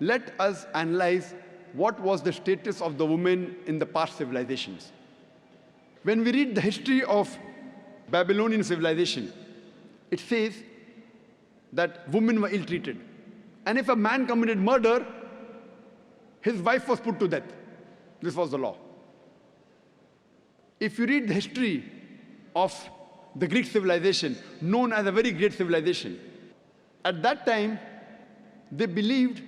Let us analyze what was the status of the woman in the past civilizations. When we read the history of Babylonian civilization, it says that women were ill-treated. And if a man committed murder, his wife was put to death. This was the law. If you read the history of the Greek civilization, known as a very great civilization, at that time, they believed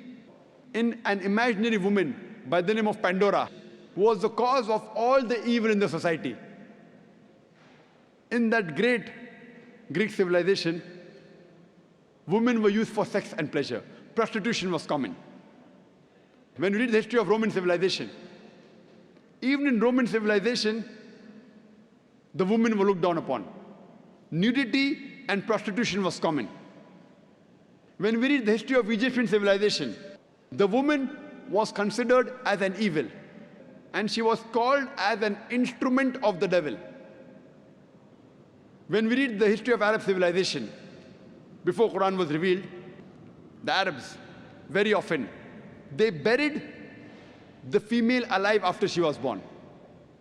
in an imaginary woman by the name of Pandora, who was the cause of all the evil in the society. In that great Greek civilization, women were used for sex and pleasure. Prostitution was common. When we read the history of Roman civilization, even in Roman civilization, the women were looked down upon. Nudity and prostitution was common. When we read the history of Egyptian civilization, the woman was considered as an evil, and she was called as an instrument of the devil. When we read the history of Arab civilization, before Quran was revealed, the Arabs, very often, they buried the female alive after she was born.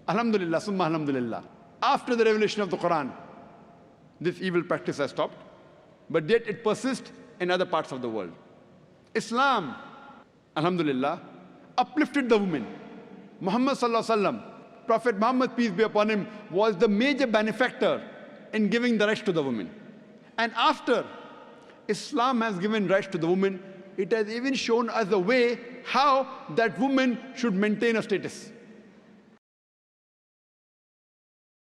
Alhamdulillah, summa alhamdulillah. After the revelation of the Quran, this evil practice has stopped, but yet it persists in other parts of the world. Islam, alhamdulillah, uplifted the woman. Muhammad sallallahu alaihi wasallam, Prophet Muhammad, peace be upon him, was the major benefactor in giving the rights to the woman. And after Islam has given rights to the woman, it has even shown us a way how that woman should maintain a status.